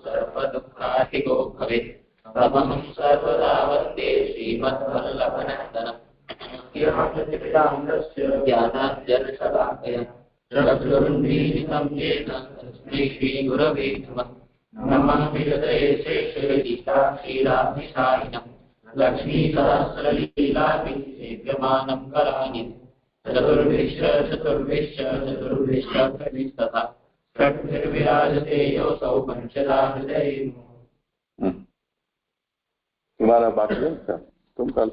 सर्वदुःखाधिको भवेत् तमहं सर्वदा वन्दे श्रीमद्वल्लभनन्दनम् ज्ञानाञ्जनशलाकया चक्षुरुन्मीलितं येन तस्मै श्रीगुरवे नमः। नमामि हृदये शेषगीताक्षीराब्धिसारिणं लक्ष्मीसहस्रलीलाभिषेव्यमानं करानि चतुर्भिश्च षट्भिर्विराजते योऽसौ पंचदा हृदये। तुम्हारा बाकी है तुम कल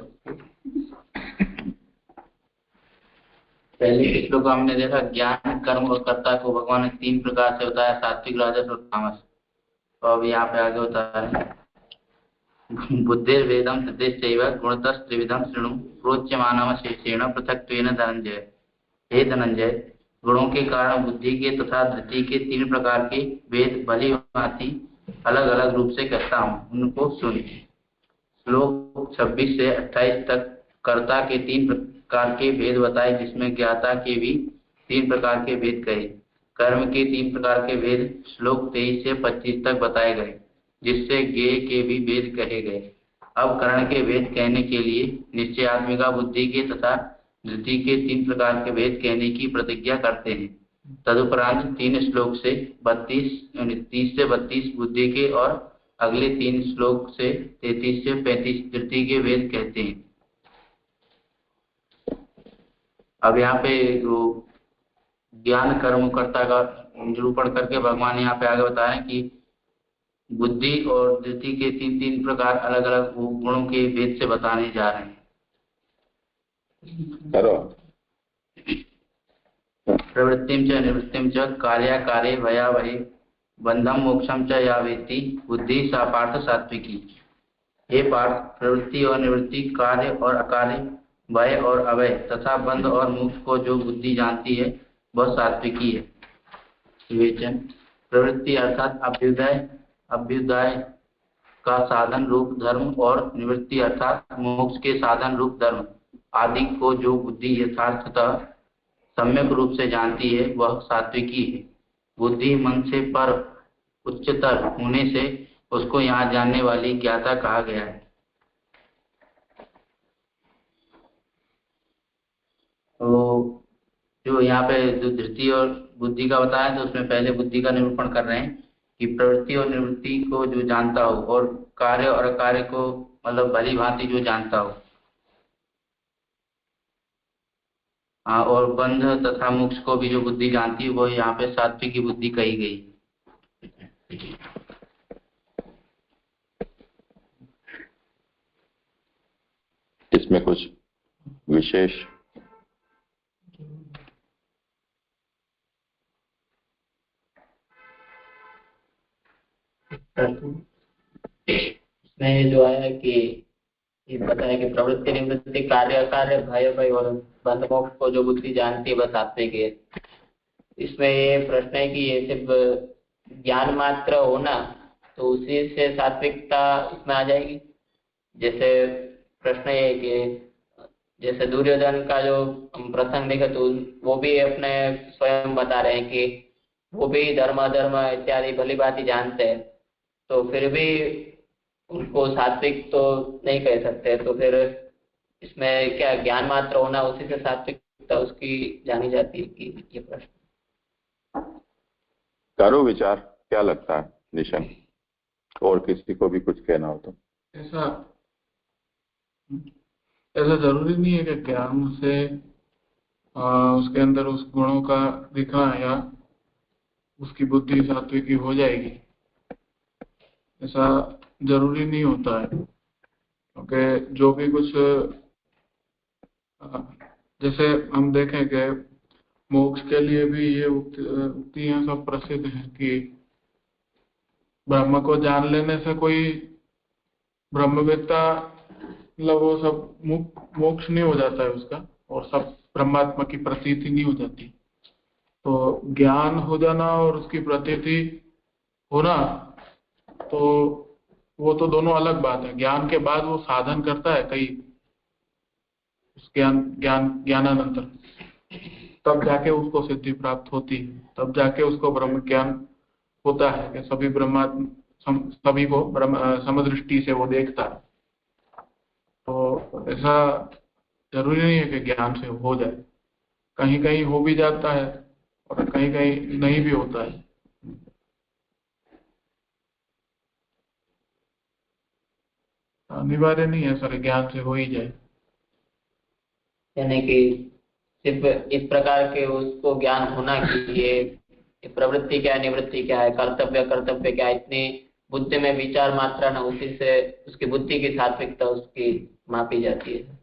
पहले के श्लोक हमने देखा ज्ञान कर्म और कर्ता को भगवान ने 3 प्रकार से बताया, सात्विक राजस और तामस। तो अब यहाँ पे आगे बता रहे हैं बुद्धिर्वेदम तद्देशैव गुणतस्त्रिविधं शृणु प्रोच्यमानम शेषेण पृथक्त्वेन धनंजय। हे धनंजय, गुणों के कारण बुद्धि के तथा धृति के 3 प्रकार के वेद भली भांति अलग अलग रूप से कहता हूँ, उनको सुन। श्लोक 26 से 28 तक कर्ता के 3 प्रकार के भेद बताए, जिसमें ज्ञाता के भी 3 प्रकार के भेद कहे। कर्म के 3 प्रकार के भेद श्लोक 23 से 25 तक बताए गए, जिससे ज्ञेय के भी भेद कहे गए। अब कर्ण के भेद कहने के लिए निश्चयात्मिका बुद्धि के तथा धृति के 3 प्रकार के भेद कहने की प्रतिज्ञा करते हैं। तदुपरांत 3 श्लोक से 30 से 32 बुद्धि के और अगले 3 श्लोक से 33 से 35 धृति के भेद कहते हैं। अब यहाँ पे ज्ञान कर्मकर्ता का निरूपण करके भगवान यहाँ पे आगे बता रहे हैं कि बुद्धि और धृति के 3 प्रकार अलग अलग गुणों के भेद से बताने जा रहे हैं। प्रवृत्तिं च निवृत्तिं च कार्याकारे भयावहे बंधम मोक्षम च या वेत्ति बुद्धि सा पार्थ सात्विकी। हे पार्थ, प्रवृत्ति और निवृत्ति, कार्य और अकार्य, भय और अभय तथा बंध और मोक्ष को जो बुद्धि जानती है वह सात्विकी है। विवेचन: प्रवृत्ति अर्थात अभ्युदय का साधन रूप धर्म और निवृत्ति अर्थात मोक्ष के साधन रूप धर्म आदि को जो बुद्धि यथार्थतः सम्यक रूप से जानती है वह सात्विकी है। बुद्धि मन से पर उच्चतर होने से उसको यहाँ जानने वाली ज्ञाता कहा गया है। तो जो यहाँ पे जो धृति और बुद्धि का बताया, तो उसमें पहले बुद्धि का निरूपण कर रहे हैं कि प्रवृत्ति और निवृत्ति को जो जानता हो और कार्य और अकार्य को मतलब भली भांति जो जानता हो, और बंध तथा मोक्ष को भी जो बुद्धि जानती है वो यहाँ पे सात्विक की बुद्धि कही गई। इसमें कुछ विशेष इसमें जो है कि ये बताया कि प्रवृत्ति निवृत्ति कार्य अकार्य भय और बंध मोक्ष को जो बुद्धि जानती है वह सात्विक है। इसमें ये प्रश्न है कि ये सिर्फ ज्ञान मात्र होना तो उसी से सात्विकता इसमें आ जाएगी। जैसे प्रश्न ये है कि जैसे दुर्योधन का जो प्रसंग देखा तो वो भी अपने स्वयं बता रहे हैं कि वो भी धर्म अधर्म इत्यादि भली भांति जानते हैं, तो फिर भी उनको सात्विक तो नहीं कह सकते। तो फिर इसमें क्या ज्ञान मात्र होना उसी से सात्विकता उसकी जानी जाती है कि ये प्रश्न करो विचार क्या लगता है निशन, और किसी को भी कुछ कहना हो तो। ऐसा जरूरी नहीं है कि ज्ञान से उसके अंदर उस गुणों का दिखना या उसकी बुद्धि सात्विकी हो जाएगी, ऐसा जरूरी नहीं होता है। क्योंकि जो भी कुछ जैसे हम देखें कि मोक्ष के लिए भी ये उक्तियां सब प्रसिद्ध हैं कि ब्रह्म को जान लेने से कोई ब्रह्मवेत्ता मतलब वो सब मोक्ष नहीं हो जाता है उसका, और सब ब्रह्मात्मा की प्रतीति नहीं हो जाती। तो ज्ञान हो जाना और उसकी प्रतीति होना तो वो तो दोनों अलग बात है। ज्ञान के बाद वो साधन करता है कई उस ज्ञानानंतर, तब जाके उसको सिद्धि प्राप्त होती है, तब जाके उसको ब्रह्म ज्ञान होता है कि सभी को ब्रह्म समदृष्टि से वो देखता है। तो ऐसा जरूरी नहीं है कि ज्ञान से हो जाए, कहीं कहीं हो भी जाता है और कहीं कहीं नहीं भी होता है। अनिवार्य नहीं है सर ज्ञान से हो ही जाए। यानी कि सिर्फ इस प्रकार के उसको ज्ञान होना कि ये प्रवृत्ति क्या है, निवृत्ति क्या है, कर्तव्य क्या है, इतनी बुद्धि में विचार मात्रा ना, उसी से उसकी बुद्धि की सात्विकता उसकी मापी जाती है।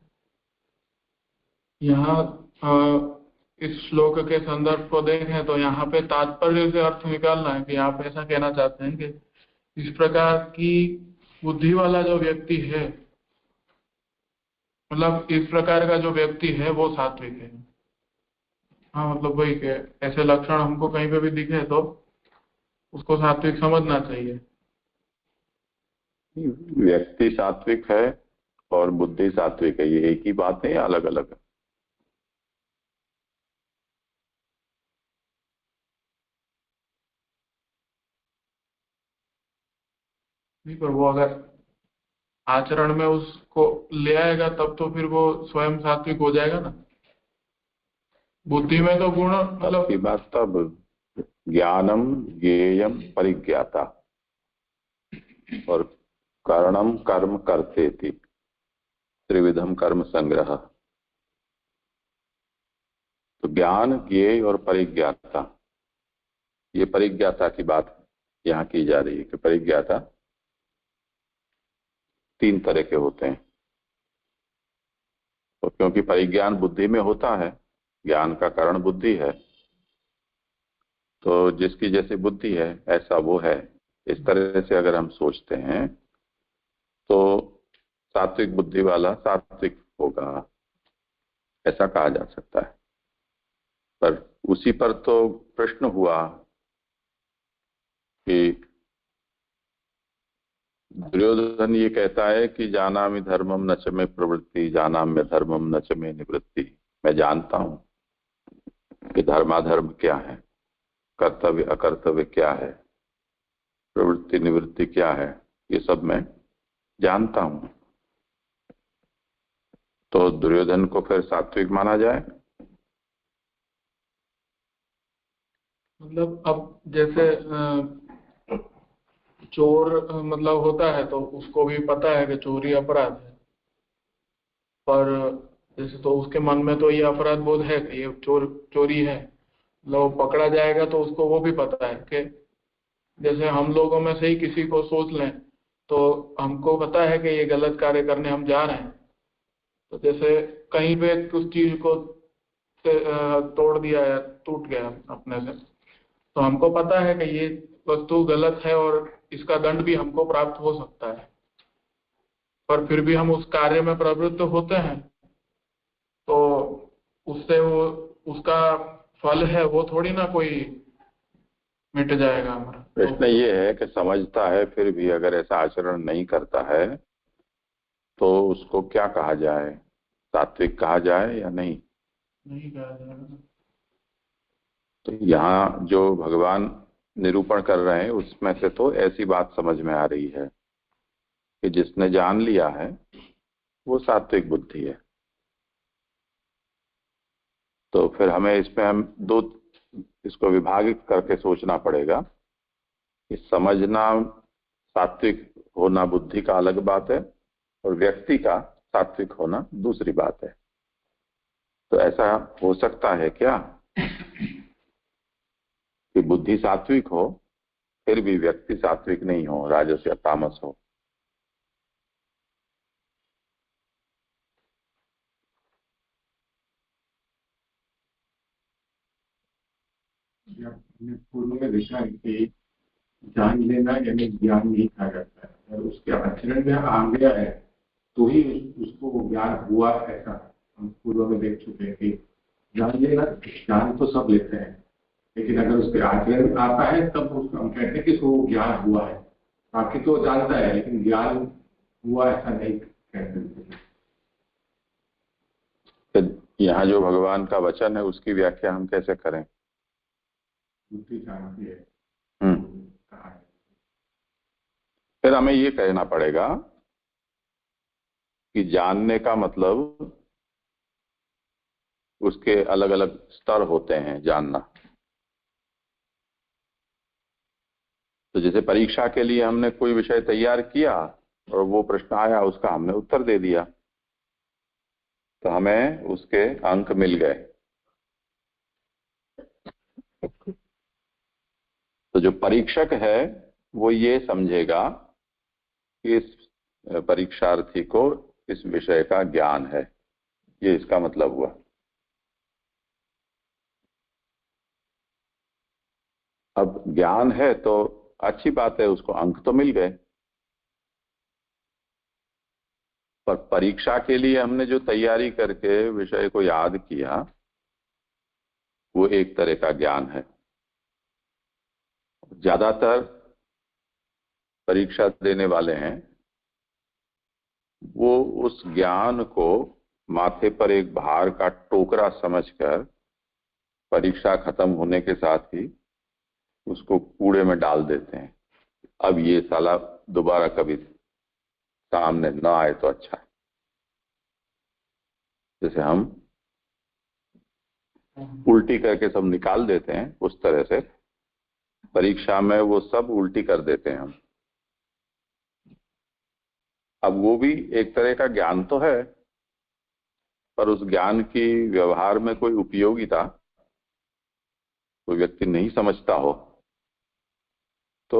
यहाँ इस श्लोक के संदर्भ को देखें तो यहाँ पे तात्पर्य से अर्थ निकालना है कि आप ऐसा कहना चाहते हैं कि इस प्रकार की बुद्धि वाला जो व्यक्ति है, मतलब इस प्रकार का जो व्यक्ति है वो सात्विक है। हाँ, मतलब वही के ऐसे लक्षण हमको कहीं पे भी दिखे तो उसको सात्विक समझना चाहिए। व्यक्ति सात्विक है और बुद्धि सात्विक है, ये एक ही बात है या अलग अलग है? नहीं, पर वो अगर आचरण में उसको ले आएगा तब तो फिर वो स्वयं सात्विक हो जाएगा ना। बुद्धि में तो गुण मतलब की बात तब ज्ञानम ज्ञेयम परिज्ञाता और कारणम कर्म करते थी, त्रिविधम कर्म संग्रह। तो ज्ञान, ज्ञेय और परिज्ञाता, ये परिज्ञाता की बात यहाँ की जा रही है कि परिज्ञाता 3 तरह के होते हैं। तो क्योंकि परिज्ञान बुद्धि में होता है, ज्ञान का कारण बुद्धि है, तो जिसकी जैसी बुद्धि है ऐसा वो है, इस तरह से अगर हम सोचते हैं तो सात्विक बुद्धि वाला सात्विक होगा, ऐसा कहा जा सकता है। पर उसी पर तो प्रश्न हुआ कि दुर्योधन ये कहता है कि जानामि धर्मम न च मे प्रवृत्ति, जानाम्य धर्मम न च मे निवृत्ति। मैं जानता हूं कि धर्माधर्म क्या है, कर्तव्य अकर्तव्य क्या है, प्रवृत्ति निवृत्ति क्या है, ये सब मैं जानता हूं। तो दुर्योधन को फिर सात्विक माना जाए? मतलब अब जैसे चोर मतलब होता है तो उसको भी पता है कि चोरी अपराध है, पर जैसे तो उसके मन में तो ये अपराध बोध है कि ये चोरी है, मतलब पकड़ा जाएगा तो उसको वो भी पता है कि जैसे हम लोगों में से ही किसी को सोच लें तो हमको पता है कि ये गलत कार्य करने हम जा रहे हैं। तो जैसे कहीं पे उस चीज को तोड़ दिया या टूट गया अपने से, तो हमको पता है कि ये वस्तु गलत है और इसका दंड भी हमको प्राप्त हो सकता है, पर फिर भी हम उस कार्य में प्रवृत्त होते हैं तो उससे वो उसका फल है वो थोड़ी ना कोई मिट जाएगा हमारा। प्रश्न ये है कि समझता है फिर भी अगर ऐसा आचरण नहीं करता है तो उसको क्या कहा जाए, सात्विक कहा जाए या नहीं? नहीं कहा जाएगा। तो यहाँ जो भगवान निरूपण कर रहे हैं उसमें से तो ऐसी बात समझ में आ रही है कि जिसने जान लिया है वो सात्विक बुद्धि है। तो फिर हमें इसमें हम इसको विभाजित करके सोचना पड़ेगा कि समझना सात्विक होना बुद्धि का अलग बात है और व्यक्ति का सात्विक होना दूसरी बात है। तो ऐसा हो सकता है क्या कि बुद्धि सात्विक हो फिर भी व्यक्ति सात्विक नहीं हो, राजस या तामस हो? हमने पूर्व में देखा है कि जान लेना यानी ज्ञान नहीं कहा जाता है, और उसके आचरण में आ गया है तो ही उसको ज्ञान हुआ, ऐसा हम पूर्व में देख चुके हैं कि जान लेना, ज्ञान तो सब लेते हैं लेकिन अगर उसके आचरण में आता है तब उसको हम कहते हैं कि उसको ज्ञान हुआ है। बाकी तो जानता है लेकिन ज्ञान हुआ ऐसा नहीं कहते। यहाँ जो भगवान का वचन है उसकी व्याख्या हम कैसे करें? बुद्धि जानती है। कहा है। फिर हमें ये कहना पड़ेगा कि जानने का मतलब उसके अलग अलग स्तर होते हैं जानना। तो जैसे परीक्षा के लिए हमने कोई विषय तैयार किया और वो प्रश्न आया, उसका हमने उत्तर दे दिया, तो हमें उसके अंक मिल गए। तो जो परीक्षक है वो ये समझेगा कि इस परीक्षार्थी को इस विषय का ज्ञान है, ये इसका मतलब हुआ। अब ज्ञान है तो अच्छी बात है, उसको अंक तो मिल गए, पर परीक्षा के लिए हमने जो तैयारी करके विषय को याद किया वो एक तरह का ज्ञान है। ज्यादातर परीक्षा देने वाले हैं वो उस ज्ञान को माथे पर एक भार का टोकरा समझकर परीक्षा खत्म होने के साथ ही उसको कूड़े में डाल देते हैं। अब ये साला दोबारा कभी सामने ना आए तो अच्छा है। जैसे हम उल्टी करके सब निकाल देते हैं, उस तरह से परीक्षा में वो सब उल्टी कर देते हैं हम। अब वो भी एक तरह का ज्ञान तो है, पर उस ज्ञान की व्यवहार में कोई उपयोगिता कोई व्यक्ति नहीं समझता हो तो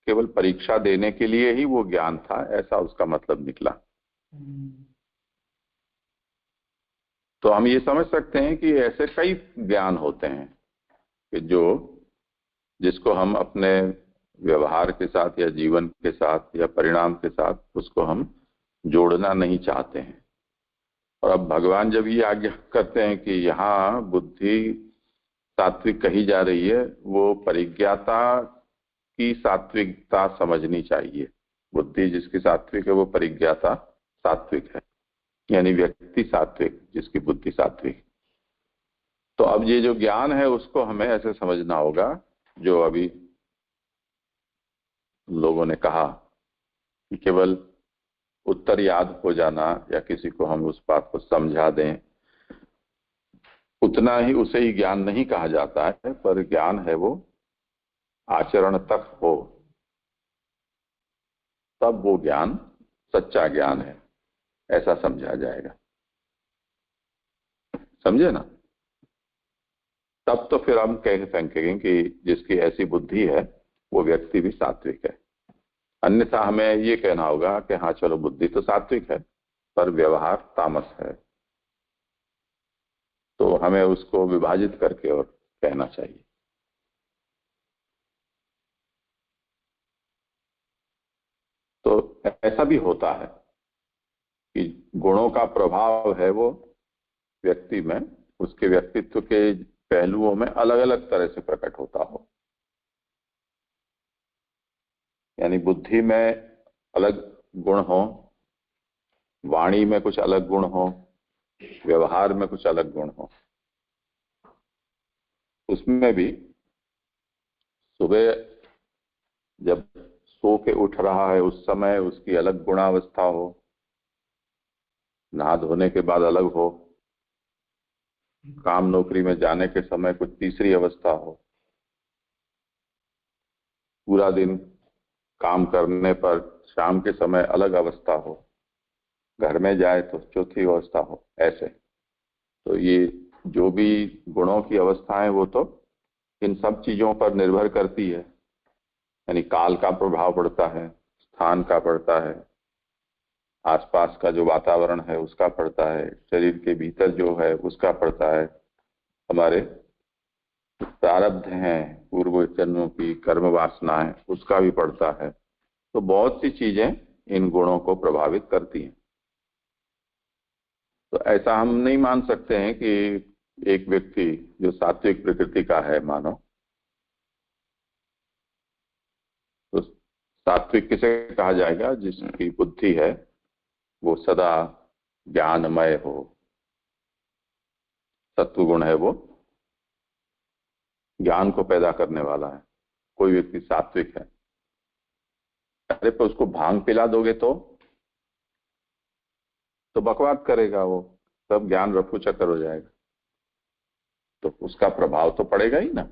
केवल परीक्षा देने के लिए ही वो ज्ञान था, ऐसा उसका मतलब निकला। तो हम ये समझ सकते हैं कि ऐसे कई ज्ञान होते हैं कि जिसको हम अपने व्यवहार के साथ या जीवन के साथ या परिणाम के साथ उसको हम जोड़ना नहीं चाहते हैं। और अब भगवान जब ये आज्ञा करते हैं कि यहाँ बुद्धि सात्विक कही जा रही है, वो परिज्ञाता की सात्विकता समझनी चाहिए। बुद्धि जिसकी सात्विक है वो परिज्ञाता सात्विक है, यानी व्यक्ति सात्विक जिसकी बुद्धि सात्विक। तो अब ये जो ज्ञान है उसको हमें ऐसे समझना होगा, जो अभी लोगों ने कहा कि केवल उत्तर याद हो जाना या किसी को हम उस बात को समझा दें, उतना ही उसे ही ज्ञान नहीं कहा जाता है। पर ज्ञान है वो आचरण तक हो, तब वो ज्ञान सच्चा ज्ञान है, ऐसा समझा जाएगा। समझे ना? तब तो फिर हम कह सकेंगे कि जिसकी ऐसी बुद्धि है वो व्यक्ति भी सात्विक है। अन्यथा हमें ये कहना होगा कि हाँ चलो बुद्धि तो सात्विक है पर व्यवहार तामस है, तो हमें उसको विभाजित करके और कहना चाहिए। तो ऐसा भी होता है कि गुणों का प्रभाव है वो व्यक्ति में, उसके व्यक्तित्व के पहलुओं में अलग अलग तरह से प्रकट होता हो। यानी बुद्धि में अलग गुण हो, वाणी में कुछ अलग गुण हो, व्यवहार में कुछ अलग गुण हो। उसमें भी सुबह जब सो के उठ रहा है उस समय उसकी अलग गुणावस्था हो, नहा धोने के बाद अलग हो, काम नौकरी में जाने के समय कुछ तीसरी अवस्था हो, पूरा दिन काम करने पर शाम के समय अलग अवस्था हो, घर में जाए तो चौथी अवस्था हो, ऐसे। तो ये जो भी गुणों की अवस्थाएं वो तो इन सब चीजों पर निर्भर करती है। यानी काल का प्रभाव पड़ता है, स्थान का पड़ता है, आसपास का जो वातावरण है उसका पड़ता है, शरीर के भीतर जो है उसका पड़ता है, हमारे प्रारब्ध हैं पूर्व जन्मों की कर्म वासनाएं उसका भी पड़ता है। तो बहुत सी चीजें इन गुणों को प्रभावित करती हैं। तो ऐसा हम नहीं मान सकते हैं कि एक व्यक्ति जो सात्विक प्रकृति का है मानो, तो सात्विक किसे कहा जाएगा? जिसकी बुद्धि है वो सदा ज्ञानमय हो, सत्व गुण है वो ज्ञान को पैदा करने वाला है। कोई व्यक्ति सात्विक है, अरे पर उसको भांग पिला दोगे तो बकवाद करेगा, वो सब ज्ञान रफू चक्कर हो जाएगा, तो उसका प्रभाव तो पड़ेगा ही ना।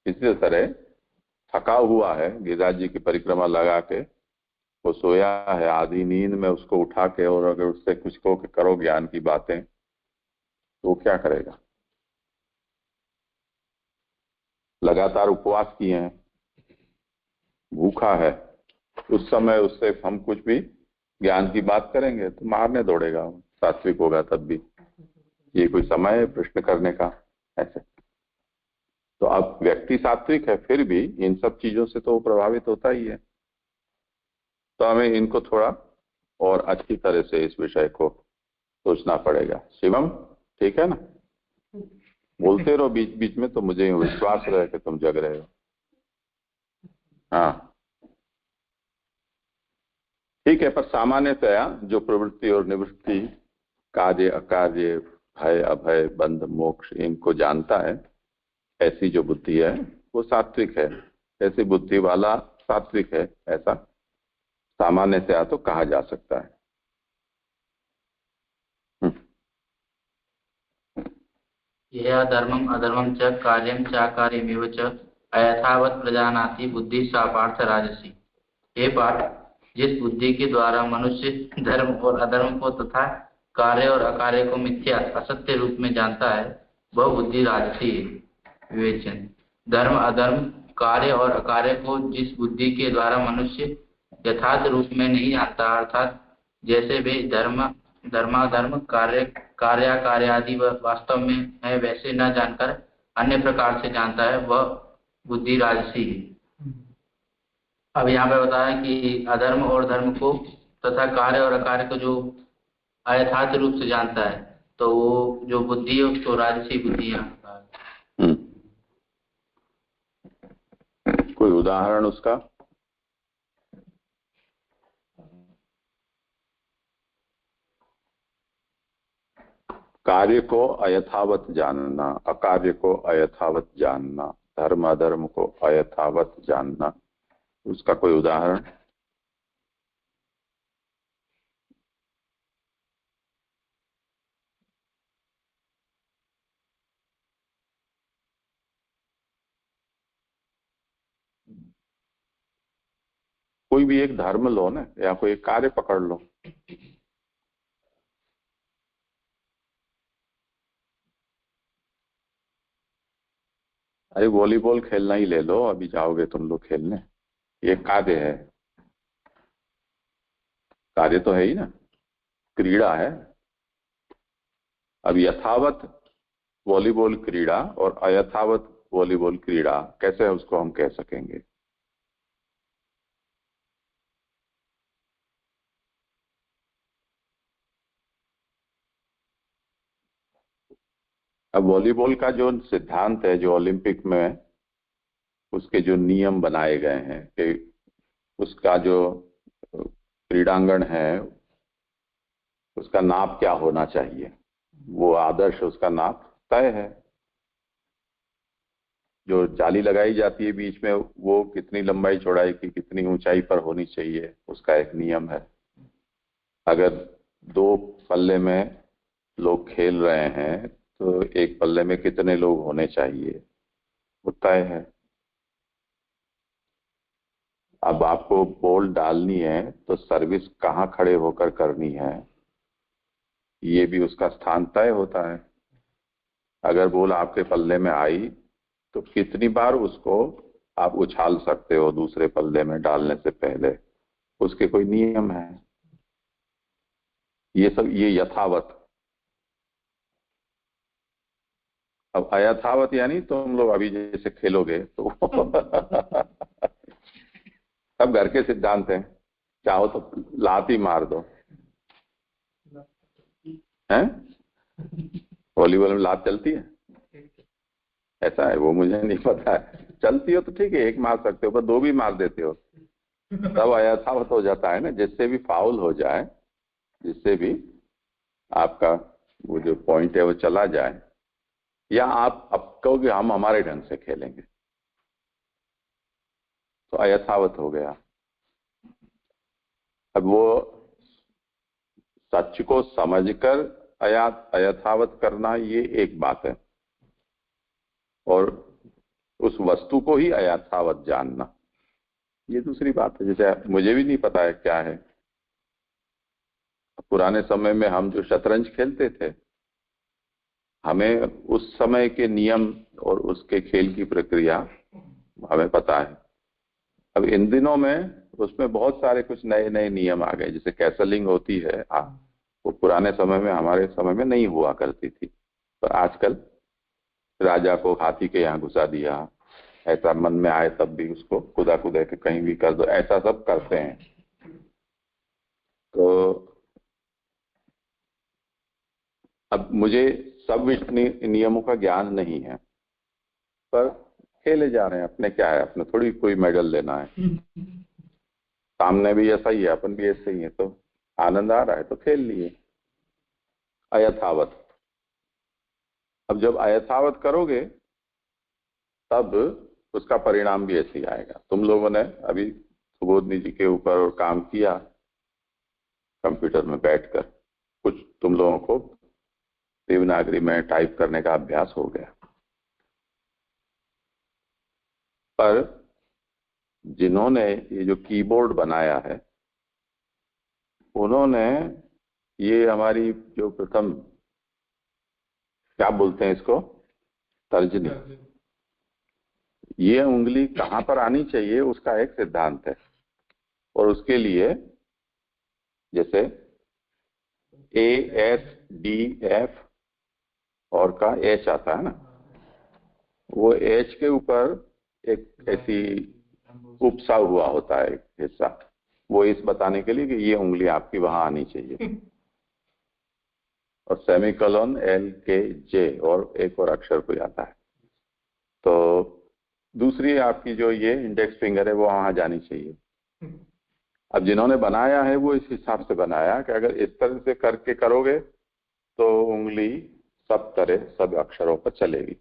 इसी तरह थका हुआ है, गिरिराज जी की परिक्रमा लगा के वो सोया है, आधी नींद में उसको उठा के और अगर उससे कुछ करो ज्ञान की बातें तो वो क्या करेगा। लगातार उपवास किए हैं, भूखा है, उस समय उससे हम कुछ भी ज्ञान की बात करेंगे तो मारने दौड़ेगा, सात्विक होगा तब भी। ये कोई समय है प्रश्न करने का ऐसे? तो अब व्यक्ति सात्विक है फिर भी इन सब चीजों से तो वो प्रभावित होता ही है। तो हमें इनको थोड़ा और अच्छी तरह से इस विषय को सोचना पड़ेगा। शिवम ठीक है ना? बोलते रहो बीच बीच में, तो मुझे विश्वास रहे कि तुम जग रहे हो। हाँ ठीक है, पर सामान्यतया जो प्रवृत्ति और निवृत्ति, कार्य अकार्य, भय अभय, बंध मोक्ष, इनको जानता है, ऐसी जो बुद्धि है वो सात्विक है। ऐसी बुद्धि वाला सात्विक है, ऐसा सामान्यतया तो कहा जा सकता है। यह धर्मम अधर्मम च कार्यम चाकार्यमेव च अयथावत प्रजानाति बुद्धि सा पार्थ राजसी। हे पार्थ, जिस बुद्धि के द्वारा मनुष्य धर्म और अधर्म को तथा कार्य और अकार्य को मिथ्या असत्य रूप में जानता है, वह बुद्धि राजसी है। विवेचन: धर्म अधर्म कार्य और अकार्य को जिस बुद्धि के द्वारा मनुष्य यथार्थ रूप में नहीं जानता, अर्थात जैसे वे धर्माधर्म कार्य आदि वास्तव में है वैसे न जानकर अन्य प्रकार से जानता है, वह बुद्धि राजसी है। अब यहाँ पे बताया कि अधर्म और धर्म को तथा कार्य और अकार्य को जो अयथार्थ रूप से जानता है, तो वो जो बुद्धि है उसको राजसी बुद्धि है। कोई उदाहरण उसका? कार्य को अयथावत जानना, अकार्य को अयथावत जानना, धर्म अधर्म को अयथावत जानना, उसका कोई उदाहरण? कोई भी एक धर्म लो ना, या कोई एक कार्य पकड़ लो। अरे वॉलीबॉल खेलना ही ले लो, अभी जाओगे तुम लोग खेलने, ये कार्य है, कार्य तो है ही ना, क्रीड़ा है। अब यथावत वॉलीबॉल क्रीड़ा और अयथावत वॉलीबॉल क्रीड़ा कैसे उसको हम कह सकेंगे? अब वॉलीबॉल का जो सिद्धांत है, जो ओलंपिक में उसके जो नियम बनाए गए हैं कि उसका जो क्रीड़ांगण है उसका नाप क्या होना चाहिए, वो आदर्श उसका नाप तय है। जो जाली लगाई जाती है बीच में, वो कितनी लंबाई चौड़ाई की, कितनी ऊंचाई पर होनी चाहिए, उसका एक नियम है। अगर दो पल्ले में लोग खेल रहे हैं तो एक पल्ले में कितने लोग होने चाहिए, वो तय है। अब आपको बॉल डालनी है तो सर्विस कहाँ खड़े होकर करनी है, ये भी उसका स्थान तय होता है। अगर बॉल आपके पल्ले में आई तो कितनी बार उसको आप उछाल सकते हो दूसरे पल्ले में डालने से पहले, उसके कोई नियम है। ये सब ये यथावत। अब अयथावत यानी तुम लोग अभी जैसे खेलोगे तो सब घर के सिद्धांत हैं, चाहो तो लात ही मार दो, हैं? वॉलीबॉल में लात चलती है? ऐसा है, वो मुझे नहीं पता है। चलती हो तो ठीक है, एक मार सकते हो, पर दो भी मार देते हो तब अयथावत हो जाता है ना। जिससे भी फाउल हो जाए, जिससे भी आपका वो जो पॉइंट है वो चला जाए, या आप अब कहोगे हम हमारे ढंग से खेलेंगे, तो अयथावत हो गया। अब वो सच को समझकर अयथावत करना ये एक बात है, और उस वस्तु को ही अयथावत जानना ये दूसरी बात है। जैसे मुझे भी नहीं पता है क्या है। पुराने समय में हम जो शतरंज खेलते थे, हमें उस समय के नियम और उसके खेल की प्रक्रिया हमें पता है। अब इन दिनों में उसमें बहुत सारे कुछ नए नए नियम आ गए, जैसे कैसलिंग होती है, वो पुराने समय में, हमारे समय में नहीं हुआ करती थी। पर आजकल राजा को हाथी के यहाँ घुसा दिया, ऐसा मन में आए तब भी उसको कुदा कुदा के कहीं भी कर दो, ऐसा सब करते हैं। तो अब मुझे सब नियमों का ज्ञान नहीं है, पर खेले जा रहे हैं, अपने क्या है, अपने थोड़ी कोई मेडल लेना है। सामने भी ऐसा ही है, अपन भी ऐसे ही है, तो आनंद आ रहा है तो खेल लिए अयथावत। अब जब अयथावत करोगे तब उसका परिणाम भी ऐसे ही आएगा। तुम लोगों ने अभी सुबोधनी जी के ऊपर काम किया, कंप्यूटर में बैठकर, कुछ तुम लोगों को देवनागरी में टाइप करने का अभ्यास हो गया, पर जिन्होंने ये जो कीबोर्ड बनाया है, उन्होंने ये हमारी जो प्रथम, क्या बोलते हैं इसको, तर्जनी, ये उंगली कहां पर आनी चाहिए उसका एक सिद्धांत है। और उसके लिए जैसे ASDF और का H आता है ना, वो H के ऊपर एक ऐसी उपसा हुआ होता है एक हिस्सा, वो इस बताने के लिए कि ये उंगली आपकी वहां आनी चाहिए। और सेमीकोलन LKJ और एक और अक्षर कोई आता है, तो दूसरी आपकी जो ये इंडेक्स फिंगर है वो वहां जानी चाहिए। अब जिन्होंने बनाया है वो इस हिसाब से बनाया कि अगर इस तरह से करके करोगे तो उंगली सब तरह सब अक्षरों पर चलेगी।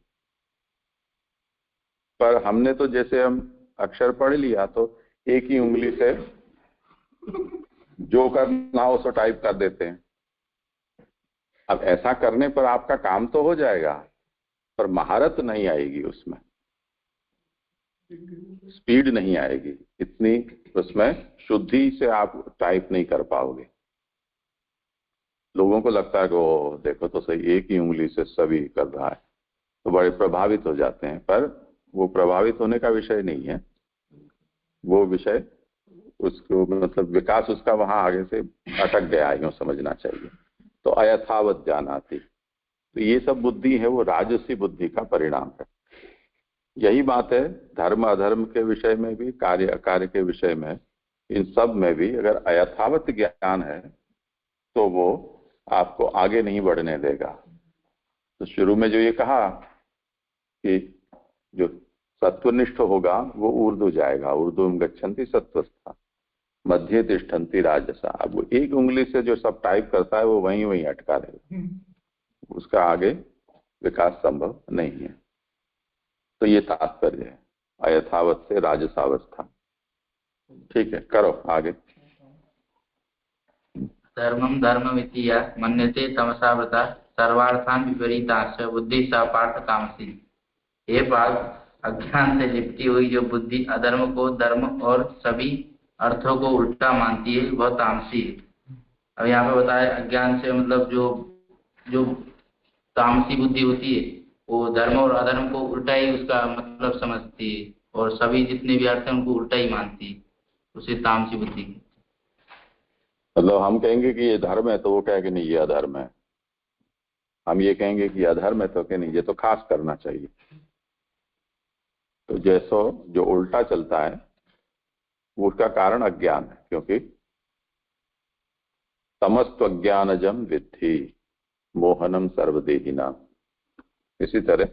पर हमने तो जैसे हम अक्षर पढ़ लिया तो एक ही उंगली से जो करना हो सो टाइप कर देते हैं। अब ऐसा करने पर आपका काम तो हो जाएगा, पर महारत नहीं आएगी, उसमें स्पीड नहीं आएगी, इतनी उसमें शुद्धि से आप टाइप नहीं कर पाओगे। लोगों को लगता है कि ओ देखो तो सही, एक ही उंगली से सभी कर रहा है, तो बड़े प्रभावित हो जाते हैं। पर वो प्रभावित होने का विषय नहीं है, वो विषय उसको मतलब विकास उसका वहां आगे से अटक गया, यूं समझना चाहिए। तो अयथावत जानाति, तो ये सब बुद्धि है वो राजसी बुद्धि का परिणाम है। यही बात है धर्म अधर्म के विषय में भी, कार्य अकार्य के विषय में, इन सब में भी अगर अयथावत ज्ञान है तो वो आपको आगे नहीं बढ़ने देगा। तो शुरू में जो ये कहा कि जो सत्वनिष्ठ होगा वो ऊर्ध्व जाएगा, ऊर्ध्वम गच्छन्ति सत्वस्था मध्य तिष्ठन्ति राजसा। अब वो एक उंगली से जो सब टाइप करता है वो वहीं वहीं अटका रहेगा, उसका आगे विकास संभव नहीं है। तो ये तात्पर्य है अयथावत से राजसावस्था। ठीक है, करो आगे। धर्मम धर्ममिति या मन्यते तमसावृता सर्वार्थान विपरीताश्च बुद्धि सा पार्थ कामसी। ये बात अज्ञान से लिपटी हुई जो बुद्धि अधर्म को धर्म और सभी अर्थों को उल्टा मानती है वह तामसी है। अब यहाँ पे बताया अज्ञान से मतलब जो जो तामसी बुद्धि होती है वो धर्म और अधर्म को उल्टा ही उसका मतलब समझती है और सभी जितने भी अर्थ हैं उनको उल्टा ही मानती है, उसे तामसी बुद्धि। मतलब हम कहेंगे कि ये धर्म है तो वो कहेगा नहीं ये अधर्म है, हम ये कहेंगे कि अधर्म है तो कहें नहीं ये तो खास करना चाहिए। तो जैसो जो उल्टा चलता है उसका कारण अज्ञान है, क्योंकि तमस्त्वज्ञानजम विद्धि मोहनम सर्वदेहिनाम। इसी तरह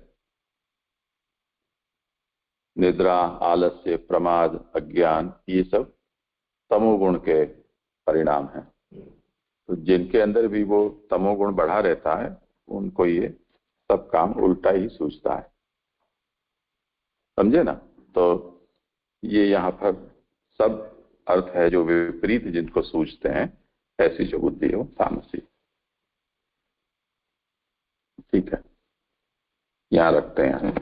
निद्रा, आलस्य, प्रमाद, अज्ञान, ये सब तमोगुण के परिणाम हैं। तो जिनके अंदर भी वो तमोगुण बढ़ा रहता है उनको ये सब काम उल्टा ही सूझता है। समझे ना? तो ये यहाँ पर सब अर्थ है जो विपरीत जिनको सूझते हैं, ऐसी जो बुद्धि है वो तामसी। ठीक है, यहाँ रखते हैं।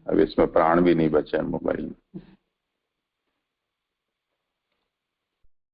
अब इसमें प्राण भी नहीं बचे मोबाइल में।